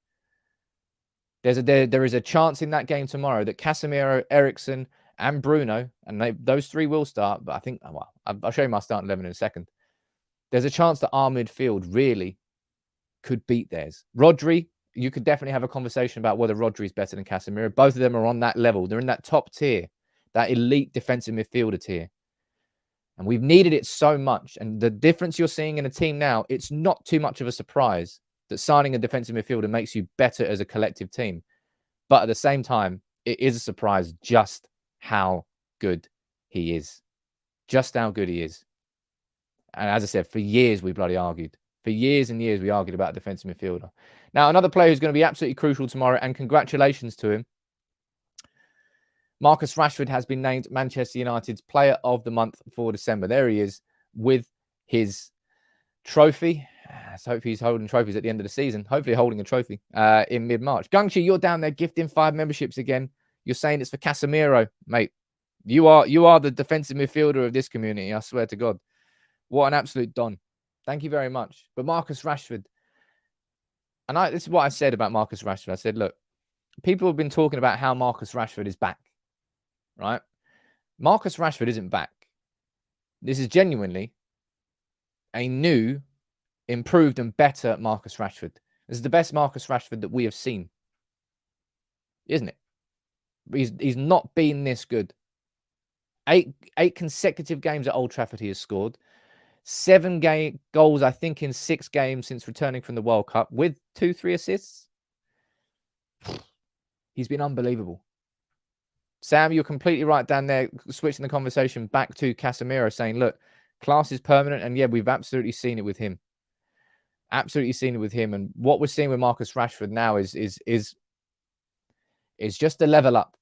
[SPEAKER 3] There is a chance in that game tomorrow that Casemiro, Eriksen, and Bruno, and those three will start, but I think, well, I'll show you my starting 11 in a second. There's a chance that our midfield really could beat theirs. Rodri, you could definitely have a conversation about whether Rodri is better than Casemiro. Both of them are on that level. They're in that top tier, that elite defensive midfielder tier. And we've needed it so much. And the difference you're seeing in a team now, it's not too much of a surprise that signing a defensive midfielder makes you better as a collective team. But at the same time, it is a surprise just how good he is. Just how good he is. And as I said, for years, we bloody argued. For years and years, we argued about a defensive midfielder. Now, another player who's going to be absolutely crucial tomorrow, and congratulations to him. Marcus Rashford has been named Manchester United's Player of the Month for December. There he is with his trophy. So hopefully he's holding trophies at the end of the season. Hopefully holding a trophy in mid-March. Gungchi, you're down there gifting 5 memberships again. You're saying it's for Casemiro, mate. You are the defensive midfielder of this community, I swear to God. What an absolute don. Thank you very much. But Marcus Rashford, and this is what I said about Marcus Rashford. I said, look, people have been talking about how Marcus Rashford is back, right? Marcus Rashford isn't back. This is genuinely a new, improved and better Marcus Rashford. This is the best Marcus Rashford that we have seen, isn't it? He's not been this good. Eight consecutive games at Old Trafford he has scored. 7 goals, I think, in 6 games since returning from the World Cup with 2-3 assists. He's been unbelievable. Sam, you're completely right down there, switching the conversation back to Casemiro, saying, look, class is permanent. And yeah, we've absolutely seen it with him. Absolutely seen it with him. And what we're seeing with Marcus Rashford now is just a level up.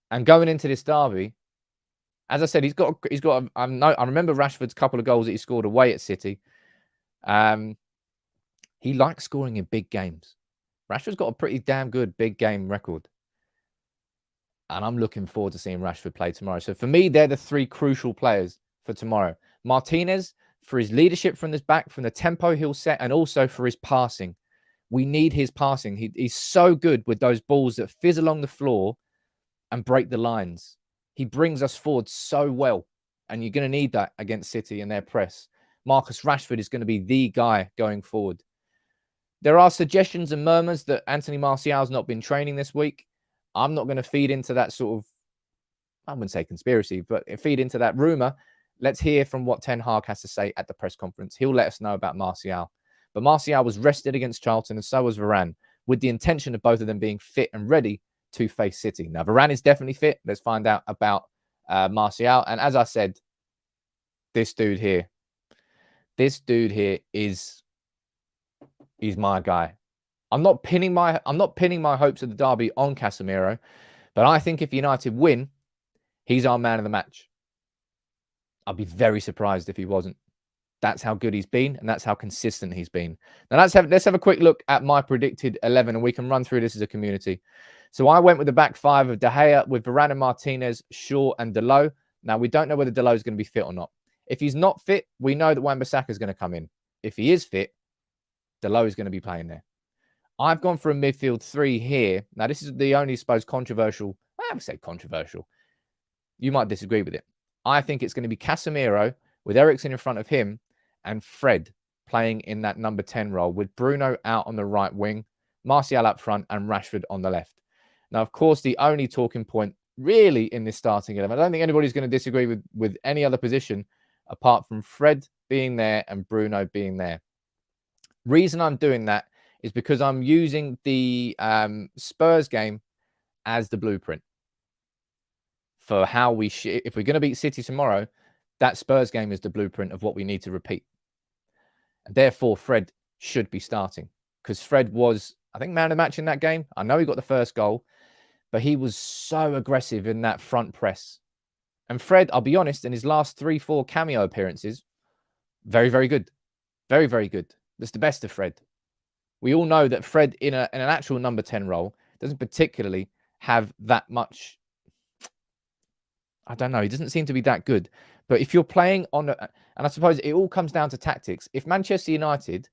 [SPEAKER 3] And going into this derby, as I said, I remember Rashford's couple of goals that he scored away at City. He likes scoring in big games. Rashford's got a pretty damn good big game record. And I'm looking forward to seeing Rashford play tomorrow. So for me, they're the 3 crucial players for tomorrow. Martinez, for his leadership from his back, from the tempo he'll set, and also for his passing. We need his passing. He's so good with those balls that fizz along the floor and break the lines. He brings us forward so well. And you're going to need that against City and their press. Marcus Rashford is going to be the guy going forward. There are suggestions and murmurs that Anthony Martial's not been training this week. I'm not going to feed into that sort of, I wouldn't say conspiracy, but feed into that rumor. Let's hear from what Ten Hag has to say at the press conference. He'll let us know about Martial. But Martial was rested against Charlton, and so was Varane, with the intention of both of them being fit and ready to face City. Now, Varane is definitely fit. Let's find out about Martial. And as I said, this dude here is my guy. I'm not pinning my hopes of the derby on Casemiro, but I think if United win, he's our man of the match. I'd be very surprised if he wasn't. That's how good he's been, and that's how consistent he's been. Now let's have a quick look at my predicted 11, and we can run through this as a community. So I went with the back five of De Gea with Varane and Martinez, Shaw and Dalot. Now we don't know whether Dalot is going to be fit or not. If he's not fit, we know that Wan-Bissaka is going to come in. If he is fit, Dalot is going to be playing there. I've gone for a midfield three here. Now this is the only, suppose, controversial. I would say controversial. You might disagree with it. I think it's going to be Casemiro with Eriksen in front of him and Fred playing in that number 10 role with Bruno out on the right wing, Martial up front and Rashford on the left. Now, of course, the only talking point really in this starting 11, I don't think anybody's going to disagree with any other position apart from Fred being there and Bruno being there. Reason I'm doing that is because I'm using the Spurs game as the blueprint for how we if we're going to beat City tomorrow, that Spurs game is the blueprint of what we need to repeat. And therefore, Fred should be starting because Fred was, I think, man of the match in that game. I know he got the first goal, but he was so aggressive in that front press. And Fred, I'll be honest, in his last 3-4 cameo appearances, very, very good. Very, very good. That's the best of Fred. We all know that Fred in an actual number 10 role doesn't particularly have that much. I don't know. He doesn't seem to be that good. But if you're playing on, and I suppose it all comes down to tactics. If Manchester United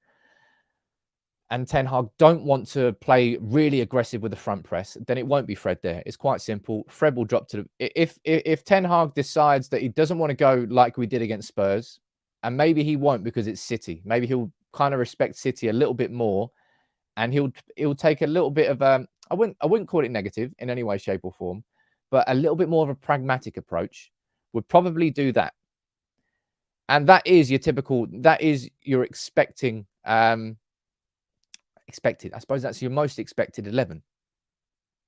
[SPEAKER 3] and Ten Hag don't want to play really aggressive with the front press, then it won't be Fred there. It's quite simple. Fred will drop to the... If Ten Hag decides that he doesn't want to go like we did against Spurs, and maybe he won't because it's City. Maybe he'll kind of respect City a little bit more, and he'll take a little bit of I wouldn't call it negative in any way, shape, or form, but a little bit more of a pragmatic approach. Would probably do that. And that is your typical, that is your expecting, expected. I suppose that's your most expected 11.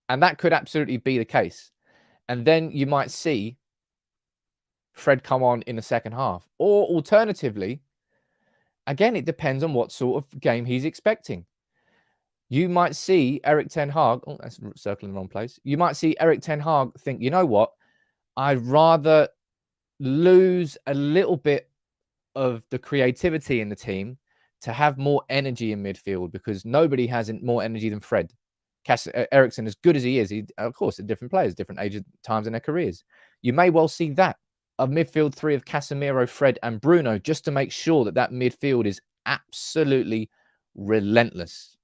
[SPEAKER 3] And that could absolutely be the case. And then you might see Fred come on in the second half. Or alternatively, again, it depends on what sort of game he's expecting. You might see Erik Ten Hag, oh, that's circling the wrong place. You might see Erik Ten Hag think, you know what? I'd rather lose a little bit of the creativity in the team to have more energy in midfield because nobody has more energy than Fred. Eriksen, as good as he is, of course, they're different players, different ages, times in their careers. You may well see that, a midfield three of Casemiro, Fred and Bruno, just to make sure that that midfield is absolutely relentless.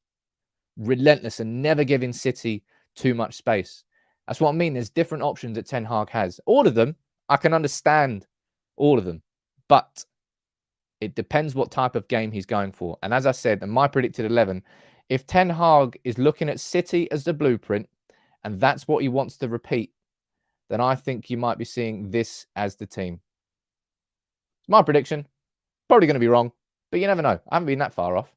[SPEAKER 3] Relentless and never giving City too much space. That's what I mean. There's different options that Ten Hag has. All of them, I can understand all of them. But it depends what type of game he's going for. And as I said, in my predicted 11, if Ten Hag is looking at City as the blueprint, and that's what he wants to repeat, then I think you might be seeing this as the team. It's my prediction. Probably going to be wrong, but you never know. I haven't been that far off.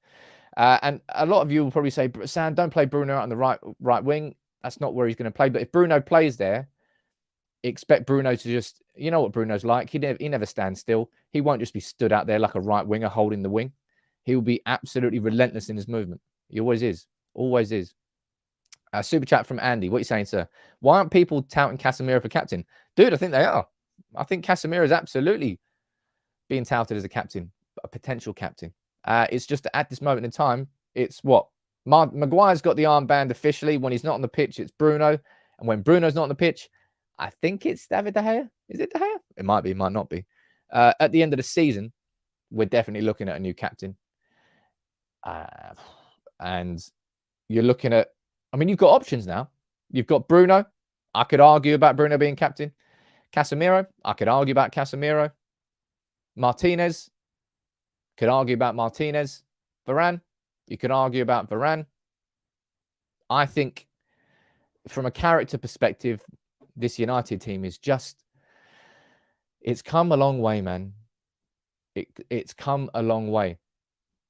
[SPEAKER 3] And a lot of you will probably say, Sam, don't play Bruno out on the right wing. That's not where he's going to play. But if Bruno plays there, expect Bruno to just, you know what Bruno's like. He never stands still. He won't just be stood out there like a right winger holding the wing. He will be absolutely relentless in his movement. He always is. Always is. Super chat from Andy. What are you saying, sir? Why aren't people touting Casemiro for captain? Dude, I think they are. I think Casemiro is absolutely being touted as a captain, a potential captain. It's just at this moment in time, it's what? Maguire's got the armband officially. When he's not on the pitch, it's Bruno. And when Bruno's not on the pitch, I think it's David De Gea. Is it De Gea? It might be, it might not be. At the end of the season, we're definitely looking at a new captain. And you're looking at, I mean, you've got options now. You've got Bruno. I could argue about Bruno being captain. Casemiro. I could argue about Casemiro. Martinez. Could argue about Martinez. Varane. You could argue about Varane. I think from a character perspective, this United team is just, It's come a long way, man. It's come a long way.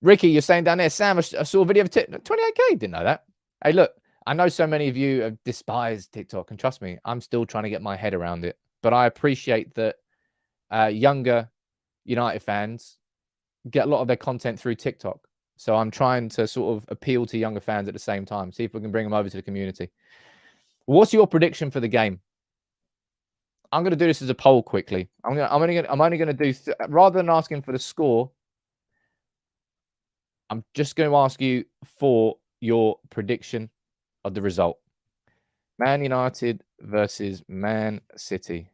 [SPEAKER 3] Ricky, you're saying down there, Sam, I saw a video of 28K. Didn't know that. Hey, look, I know so many of you have despised TikTok, and trust me, I'm still trying to get my head around it. But I appreciate that younger United fans get a lot of their content through TikTok. So I'm trying to sort of appeal to younger fans at the same time. See if we can bring them over to the community. What's your prediction for the game? I'm going to do this as a poll quickly. I'm only going to do rather than asking for the score. I'm just going to ask you for your prediction of the result. Man United versus Man City.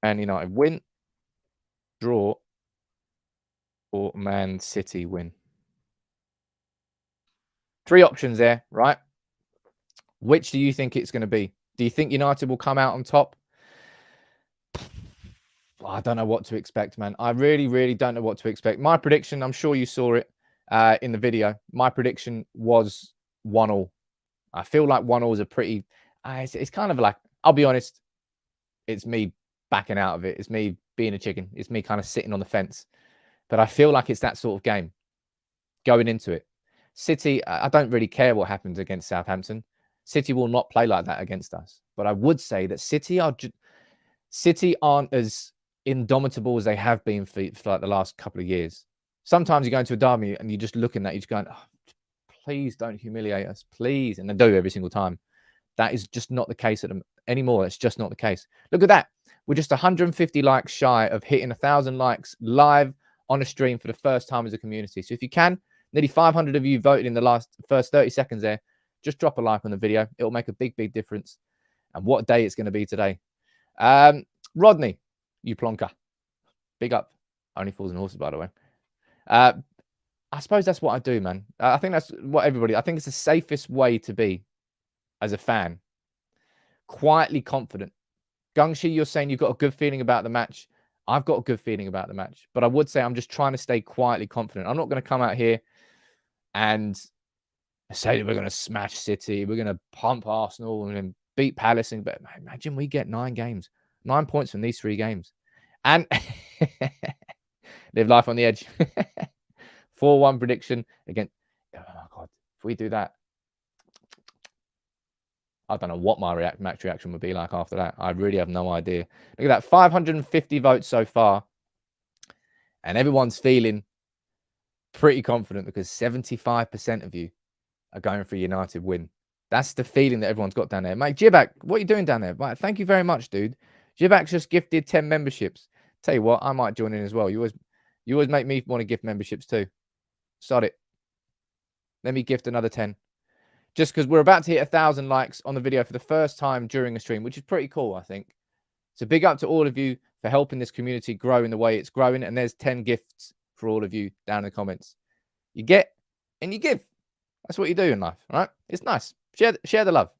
[SPEAKER 3] Man United win, draw, or Man City win. 3 options there, right? Which do you think it's going to be? Do you think United will come out on top? I don't know what to expect, man. I really, really don't know what to expect. My prediction, I'm sure you saw it in the video. My prediction was 1-1. I feel like 1-1 is a pretty... it's kind of like, I'll be honest, it's me backing out of it. It's me being a chicken. It's me kind of sitting on the fence. But I feel like it's that sort of game going into it. City, I don't really care what happens against Southampton. City will not play like that against us. But I would say that City aren't as indomitable as they have been for like the last couple of years. Sometimes you go into a derby and you're just looking at it, you're just going, oh, please don't humiliate us, please. And they do every single time. That is just not the case anymore. It's just not the case. Look at that. We're just 150 likes shy of hitting 1,000 likes live on a stream for the first time as a community. So if you can, nearly 500 of you voted in the first 30 seconds there. Just drop a like on the video. It'll make a big, big difference. And what day it's going to be today. Rodney, you plonker. Big up. Only fools and horses, by the way. I suppose that's what I do, man. I think that's what I think it's the safest way to be as a fan. Quietly confident. Gungshi, you're saying you've got a good feeling about the match. I've got a good feeling about the match. But I would say I'm just trying to stay quietly confident. I'm not going to come out here and say that we're going to smash City. We're going to pump Arsenal and then beat Palace. But imagine we get 9 games. 9 points from these 3 games. And live life on the edge. 4-1 prediction against... Oh, my God. If we do that, I don't know what my match reaction would be like after that. I really have no idea. Look at that. 550 votes so far. And everyone's feeling pretty confident because 75% of you are going for a United win. That's the feeling that everyone's got down there. Mate, Jibak, what are you doing down there? Right, thank you very much, dude. Jibak's just gifted 10 memberships. Tell you what, I might join in as well. You always make me want to gift memberships too. Sod it. Let me gift another 10. Just because we're about to hit 1,000 likes on the video for the first time during a stream, which is pretty cool, I think. So big up to all of you for helping this community grow in the way it's growing. And there's 10 gifts for all of you down in the comments. You get and you give. That's what you do in life, right? It's nice. Share the love.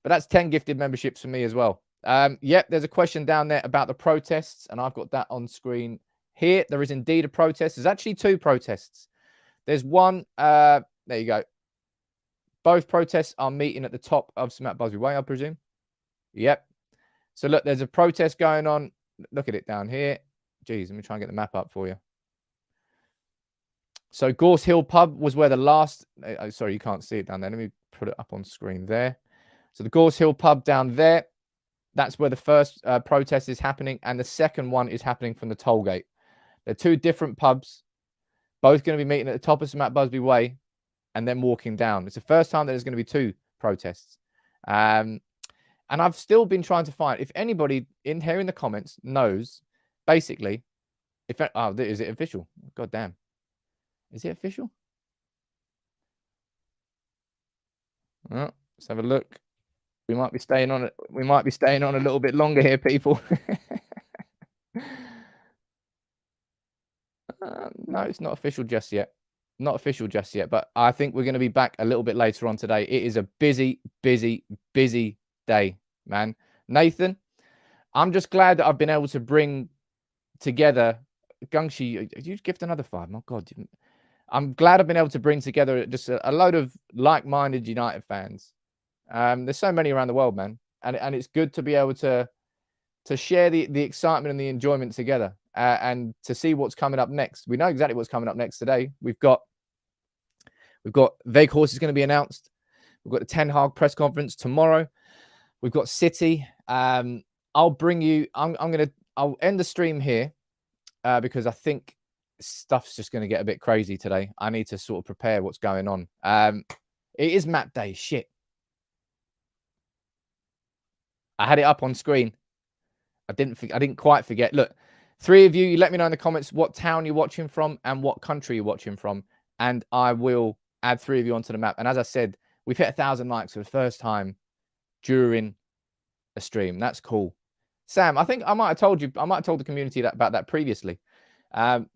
[SPEAKER 3] But that's 10 gifted memberships for me as well. Yep, there's a question down there about the protests, and I've got that on screen here. There is indeed a protest. There's actually 2 protests. There's one. There you go. Both protests are meeting at the top of St. Busby Way, I presume. Yep. So look, there's a protest going on. Look at it down here. Jeez, let me try and get the map up for you. So Gorse Hill Pub was where the last... sorry, you can't see it down there. Let me put it up on screen there. So the Gorse Hill Pub down there, that's where the first protest is happening. And the second one is happening from the toll gate. They're 2 different pubs, both going to be meeting at the top of St. Busby Way and then walking down. It's the first time that there's going to be 2 protests. And I've still been trying to find, if anybody in here in the comments knows, basically, is it official? God damn. Is it official? Well, let's have a look. We might be staying on it. We might be staying on a little bit longer here, people. No, it's not official just yet. Not official just yet, but I think we're going to be back a little bit later on today. It is a busy, busy, busy day, man. Nathan, I'm just glad that I've been able to bring together... Gungshi, did you gift another 5? My God. I'm glad I've been able to bring together just a load of like-minded United fans. There's so many around the world, man. And it's good to be able to to share the excitement and the enjoyment together, and to see what's coming up next. We know exactly what's coming up next today. We've got Weghorst is going to be announced. We've got the Ten Hag press conference tomorrow. We've got City. I'll bring you. I'll end the stream here because I think stuff's just going to get a bit crazy today. I need to sort of prepare what's going on. It is map day. Shit. I had it up on screen. I didn't quite forget. Look, 3 of you, you let me know in the comments what town you're watching from and what country you're watching from, and I will add 3 of you onto the map. And as I said, we've hit 1,000 likes for the first time during a stream. That's cool. Sam, I think I might have told you. I might have told the community about that previously.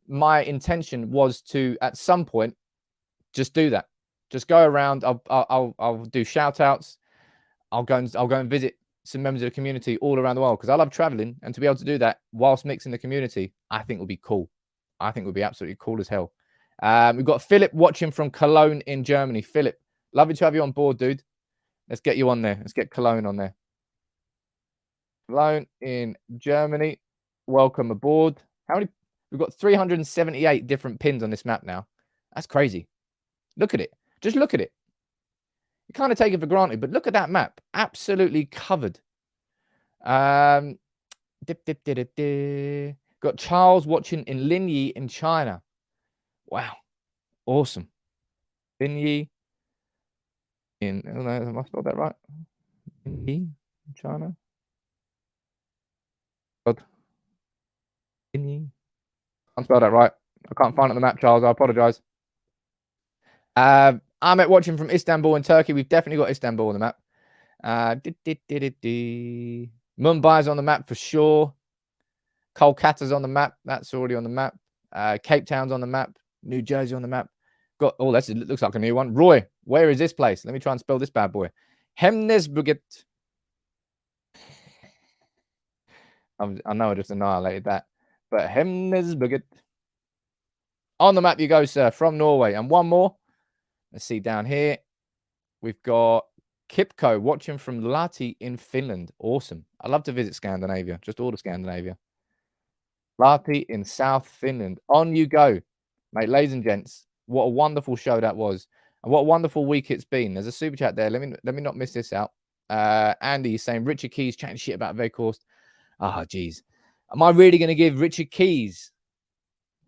[SPEAKER 3] My intention was to, at some point, just do that. Just go around. I'll do shout outs. I'll go and visit some members of the community all around the world because I love traveling, and to be able to do that whilst mixing the community, I think would be cool. I think would be absolutely cool as hell. We've got Philip watching from Cologne in Germany. Philip, lovely to have you on board, dude. Let's get you on there. Let's get Cologne on there. Cologne in Germany. Welcome aboard. How many? We've got 378 different pins on this map now. That's crazy. Look at it. Just look at it. You kind of take it for granted, but look at that map. Absolutely covered. Got Charles watching in Linyi in China. Wow. Awesome. Linyi in, I don't know, have I spelled that right? Linyi in China. God. Linyi. I spelled that right. I can't find it on the map, Charles. I apologize. Ahmet watching from Istanbul in Turkey. We've definitely got Istanbul on the map. Mumbai's on the map for sure. Kolkata's on the map. That's already on the map. Cape Town's on the map. New Jersey on the map. Got that looks like a new one. Roy, where is this place? Let me try and spell this bad boy. Hemnesburget. I know I just annihilated that. But Hemnesburget. On the map you go, sir, from Norway. And one more. Let's see down here. We've got Kipko watching from Lahti in Finland. Awesome. I love to visit Scandinavia. Just all of Scandinavia. Lahti in South Finland. On you go. Mate, ladies and gents, what a wonderful show that was. And what a wonderful week it's been. There's a super chat there. Let me not miss this out. Andy is saying Richard Keys chatting shit about Weghorst. Ah, geez. Am I really going to give Richard Keys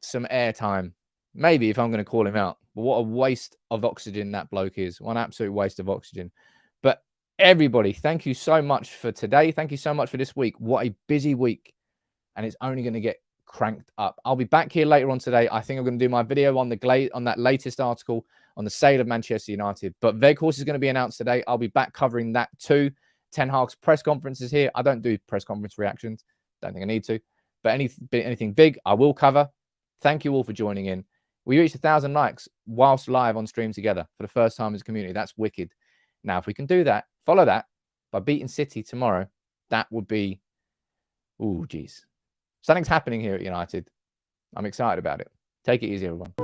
[SPEAKER 3] some airtime? Maybe if I'm going to call him out. But what a waste of oxygen that bloke is. One absolute waste of oxygen. But everybody, thank you so much for today. Thank you so much for this week. What a busy week. And it's only going to get cranked up. I'll be back here later on today. I think I'm going to do my video on that latest article on the sale of Manchester United. But Weghorst is going to be announced today. I'll be back covering that too. Ten Hag's press conferences here. I don't do press conference reactions. Don't think I need to. But anything big, I will cover. Thank you all for joining in. We reached 1,000 likes whilst live on stream together for the first time as a community. That's wicked. Now, if we can do that, follow that by beating City tomorrow, that would be, ooh, geez. Something's happening here at United. I'm excited about it. Take it easy, everyone.